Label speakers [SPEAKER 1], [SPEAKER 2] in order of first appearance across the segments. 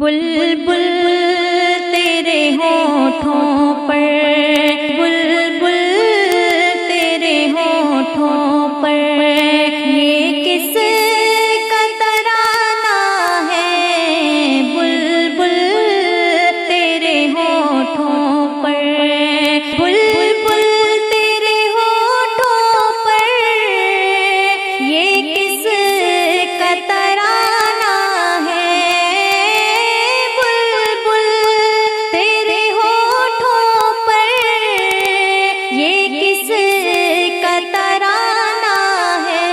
[SPEAKER 1] بلبل تیرے ہونٹوں پر، بلبل تیرے ہونٹوں پر، یہ کس کا ترانہ ہے؟ بلبل تیرے ہونٹوں پر، بلبل تیرے ہونٹوں پر، یہ کس کا ترانہ ہے؟ بلبل تیرے ہونٹوں پر، یہ کس کا ترانہ ہے؟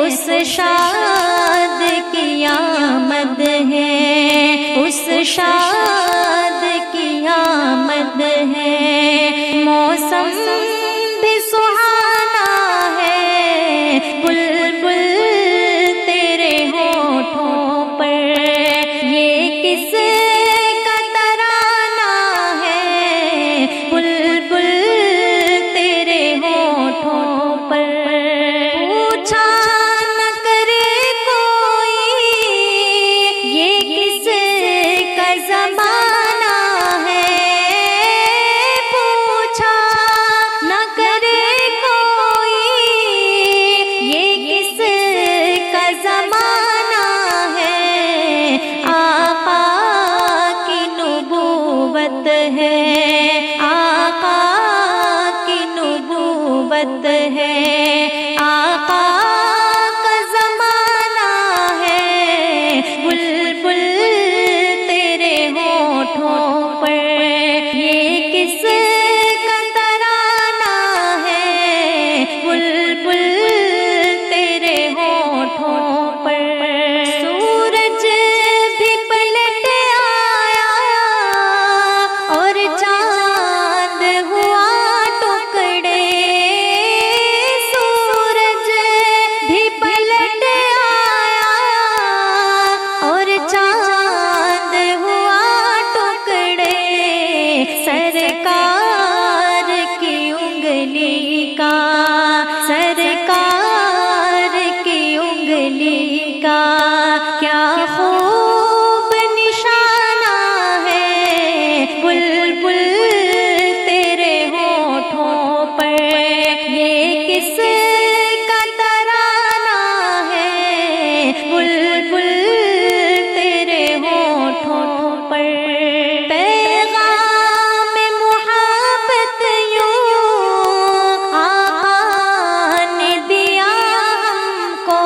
[SPEAKER 1] اس شاد کی آمد ہے، اس شاد کی آمد ہے، موسم بھی سہانا ہے، بلبل تیرے ہونٹوں پر، یہ کس کا ترانہ ہے؟ بلبل تیرے ہونٹوں پر، پوچھا نہ کرے کوئی یہ کس کا زمانہ ہے، پوچھا نہ کرے کوئی یہ کس کا زمانہ ہے، آقا کی نبوت ہے، آقا کی نبوت ہے، آقا کا زمانہ ہے، بلبل تیرے ہونٹوں پر، یہ کس کا ترانہ ہے؟ بلبل تیرے ہونٹوں پر، سورج بھی پلٹ آیا اور چاند ہوا ٹکڑے، سورج بھی پلٹ آیا اور چاند ہوا ٹکڑے، سرکار کی انگلی کا، سرکار کی انگلی کا کیا خوب نشانہ ہے، بلبل تیرے ہونٹوں پر، یہ کس کا ترانہ ہے؟ بلبل تیرے ہونٹوں پر، پیغام محبت یوں آقا نے دیا ہم کو،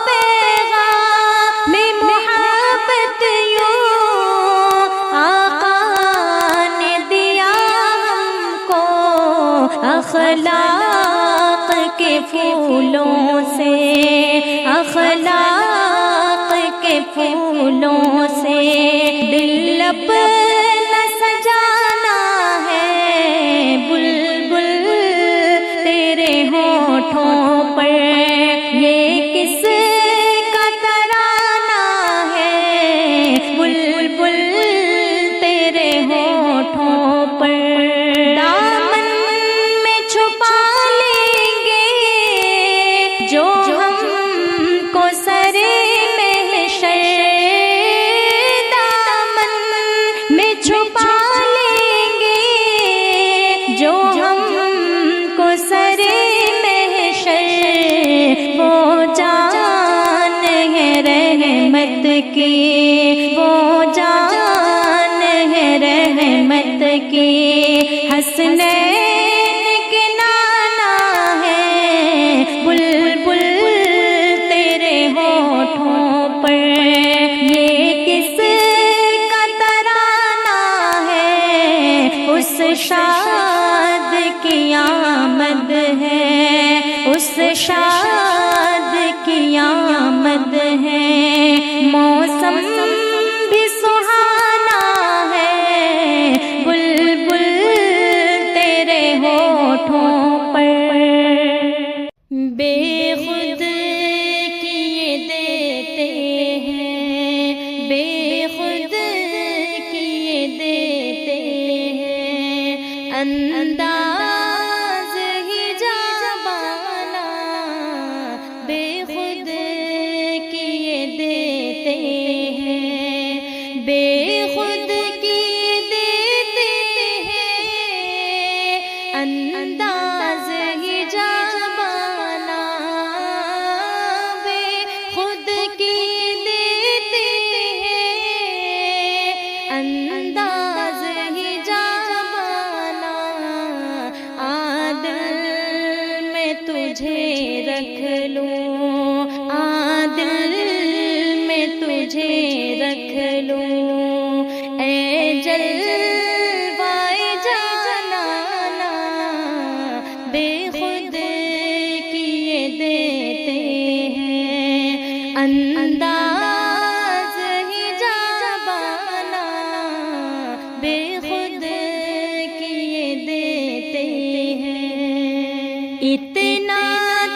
[SPEAKER 1] پیغام محبت یوں آقا نے دیا ہم کو، اخلاق کے پھولوں سے، اخلاق کے پھولوں سے دل اپنا سجانا ہے، بلبل تیرے ہونٹوں پر، یہ کس کا ترانہ ہے؟ بلبل تیرے ہونٹوں پر، دامن میں چھپا لیں گے جو ہم کو سرے محشر، دامن میں چھپا لیں گے جو ہم کو سرے محشر، وہ جان ہے رحمت کی، وہ جان ہے رحمت کی، حسنین کے نانا ہے، بلبل تیرے ہونٹوں پر، یہ کس کا ترانہ ہے؟ اس شاد کی آمد ہے، اس شاد کی آمد ہے، موسم بھی سہانا ہے، بلبل تجھے رکھ لوں، اے جلوائے جانانا بے خود کیے دیتے ہیں، انداز ہی جابانا بے خود کیے دیتے ہیں، اتنا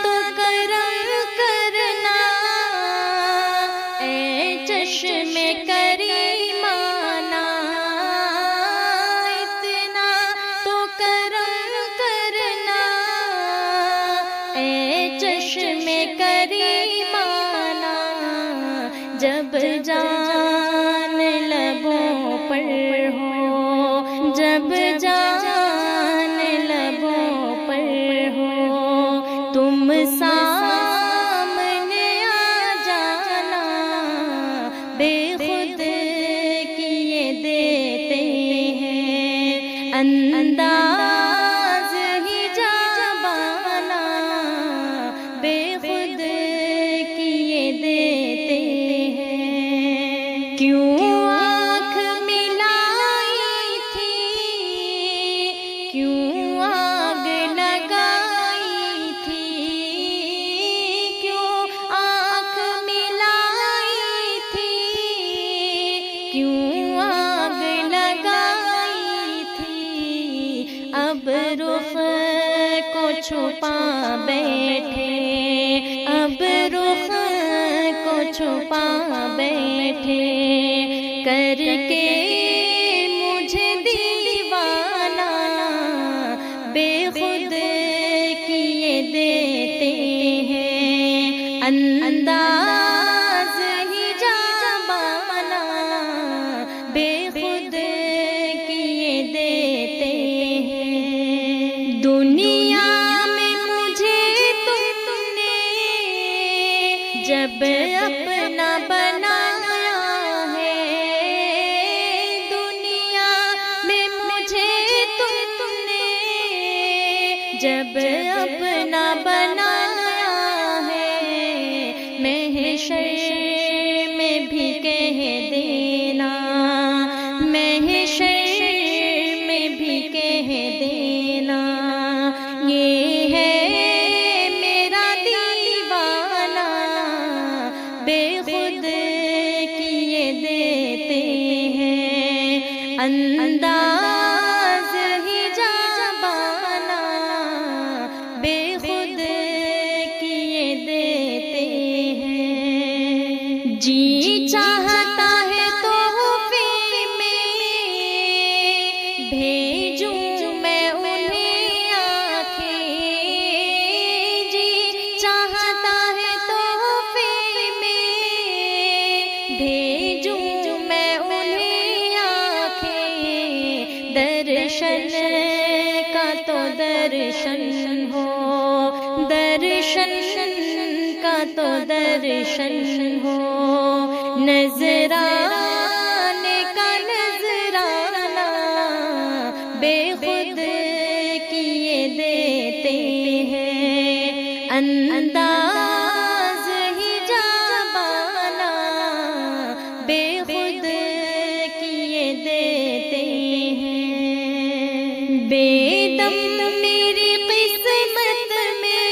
[SPEAKER 1] تو کرم کرنا اے چشم کریمانہ، اتنا تو کرم کرنا اے چشم کریمانہ، جب جان لبوں پر ہو، جب جان لبوں پر ہو، تم سامنے آ جانا بے خود کیے دیتے ہیں، انداز ہی جابانا بے خود کیے دیتے ہیں، کیوں آنکھ ملائی تھی، کیوں آگ لگائی تھی، کیوں آنکھ ملائی تھی، کیوں آگ لگائی تھی، اب رخ کو چھپا بیٹھے، اب رخ کو چھپا بیٹھے، کر کے مجھے دیوانہ بے خود کیے دیتے ہیں، انداز ہی جابانا بے خود کیے دیتے ہیں، دنیا میں مجھے تم نے جب اپنا بنایا ہے، دنیا میں مجھے تم نے جب اپنا بنایا ہے، محشر میں بھی کہہ دینا، محشر میں بھی کہہ دینا، یہ ہے میرا دیوانہ بے خود کیے دیتے ہیں، انداز ہی جابانا بے خود کیے دیتے ہیں، جی چاہتا ہے تحفے میں بھیجوں میں انہیں آنکھیں، جی چاہتا ہے تحفے میں بھیجوں میں انہیں آنکھیں، درشن کا تو درشن ہو، درشن کا تو درشن ہو، نذرانے کا نذرانہ بے خود کیے دیتے ہیں، انداز ہی جابانا بے خود کیے دیتے ہیں، بے دم میری قسمت میں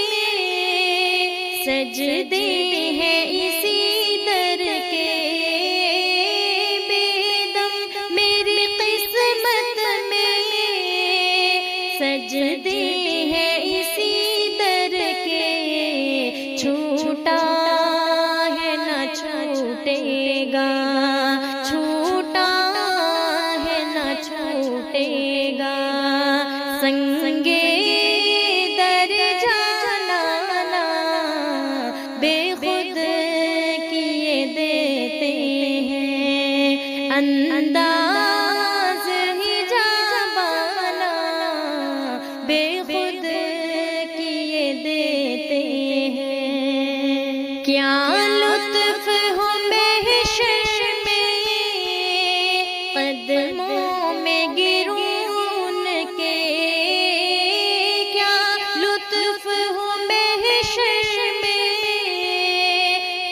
[SPEAKER 1] سجدے ہیں اسی در کے، بے دم میری قسمت میں سجدے ہیں اسی در کے، چھوٹا ہے نہ چھوٹے گا، چھوٹا ہے نہ چھوٹے گا، سنگے در جانا بے خود کیے دیتے ہیں، انداز ہی جابانا بے خود کیے دیتے ہیں، کیا لطف ہو محشر میں قدموں میں گرون کے، کیا لطف ہو محشر میں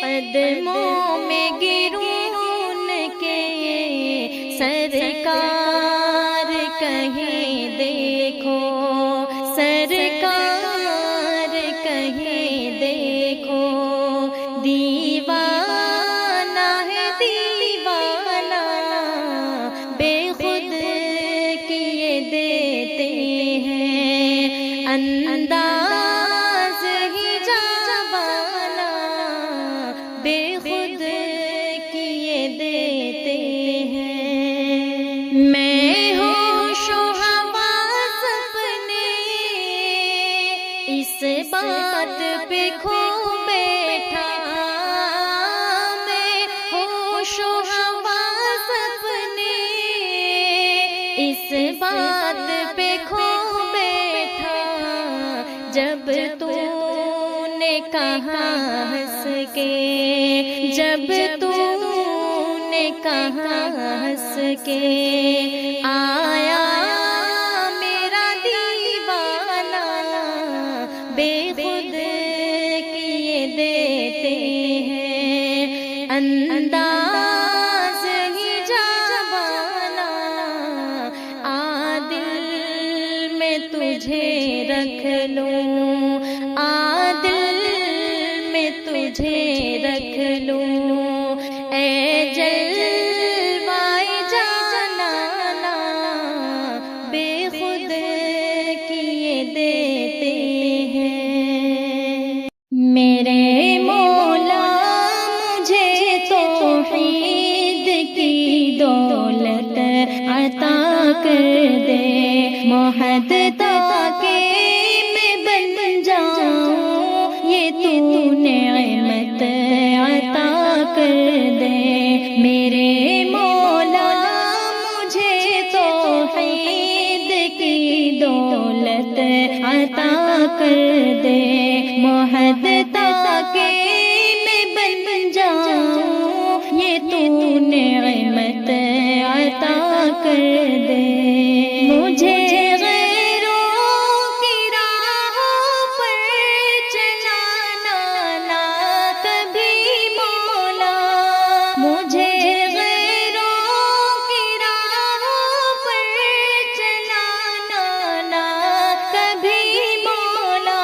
[SPEAKER 1] قدموں میں گروں سرکار کہیں دیکھو، سرکار کہیں دیکھو، دیوانہ ہے دیوانہ، بے خود کیے دیتے ہیں انداز ہی جاوانا، بے خود کیے دیتے ہیں۔ میں ہوش و حواس اپنے اس بات پہ کھو بیٹھا، میں ہوش و حواس اپنے اس بات پہ کھو بیٹھا، جب تو نے کہا ہنس کے، جب تو نے کہا ہنس کے، آیا میرا دیوانہ، بے خود کیے دیتے ہیں انداز ہی جاوانا، آ دل میں تجھے رکھ لوں، آ دل میں تجھے رکھ لوں، اے جلوائے جانانا، بے خود کیے دیتے ہیں۔ میرے مولا مجھے توحید کی دولت عطا کر دے، محدثہ کے میں بن جاؤں، یہ تو نعمت عطا کر دے۔ میرے مولا مجھے توحید کی دولت عطا کر دے، محدثہ کے میں بن جاؤں، یہ تو نعمت عطا کر دے۔ مجھے غیروں کی راہوں پر چلانا نہ کبھی مولا، مجھے غیروں کی راہوں پر چلانا نہ کبھی مولا،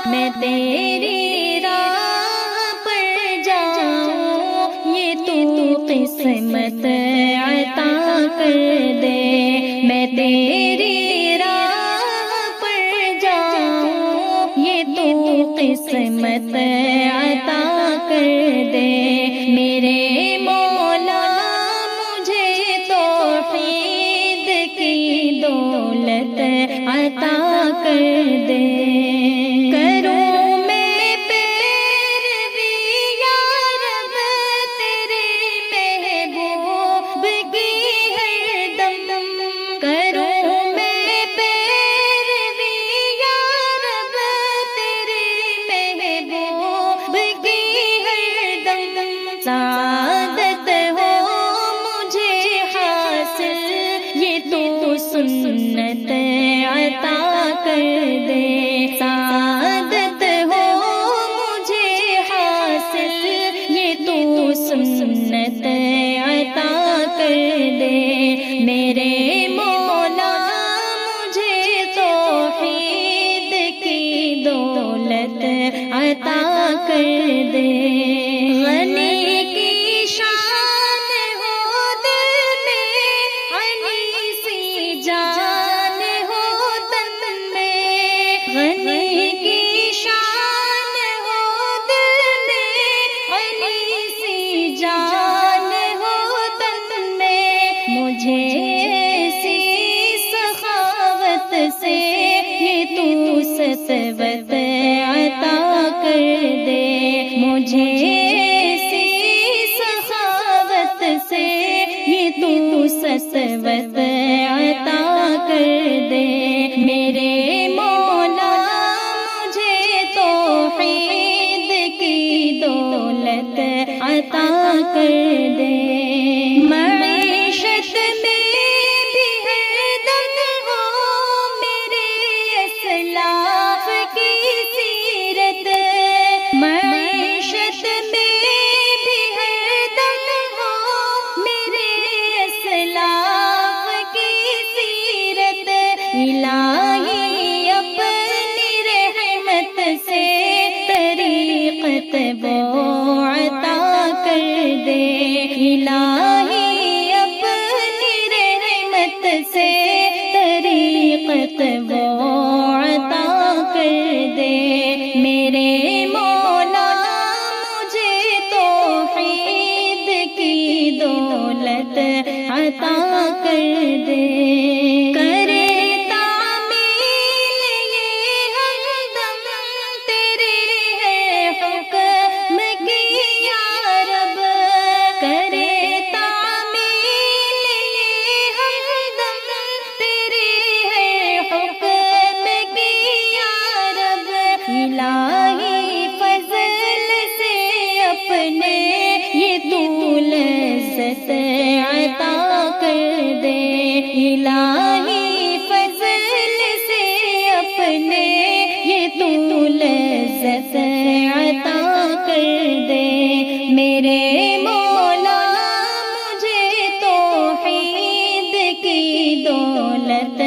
[SPEAKER 1] میں تیری راہ پر جاؤں، یہ تو قسمت عطا کر دے۔ میں تیری راہ پر جاؤں، یہ تو قسمت عطا کر دے۔ میرے مولا مجھے توحید کی دولت عطا کر دے۔ کروں میں پیروی یا رب تیرے محبوب کی ہر دم، کروں میں پیروی یا رب تیرے محبوب کی ہر دم، سعادت ہو مجھے حاصل، یہ تو سنت عطا کر دے۔ سعادت ہو مجھے حاصل، یہ تو سنت عطا کر دے۔ میرے مولا مجھے توحید کی دولت عطا کر دے۔ غنی کی شان ہو دل میں، علی سی جان ہو تن میں، غنی کی شان ہو دل میں، علی سی جان ہو تن میں، مجھے ایسی سخاوت سے یہ تو سطوت عطا کر دے، مجھے ایسی سخاوت سے یہ تو سطوت عطا کر دے۔ میرے مولا مجھے توحید کی دولت عطا کر دے۔ معیشت میں بھی ہے دم ہو میرے اسلاف کی سیرت، معیشت میں بھی ہے دم ہو میرے اسلاف سے طریقت وہ عطا کر دے میرے مولا مجھے توحید کی دولت عطا کر دے کرے تعمیل یہ ہمدم تیرے ہے حکم کی یا رب کرے الہی فضل سے اپنے یہ تو لذت عطا کر دے الہی فضل سے اپنے یہ تو لذت عطا کر دے میرے مولا مجھے توحید کی دولت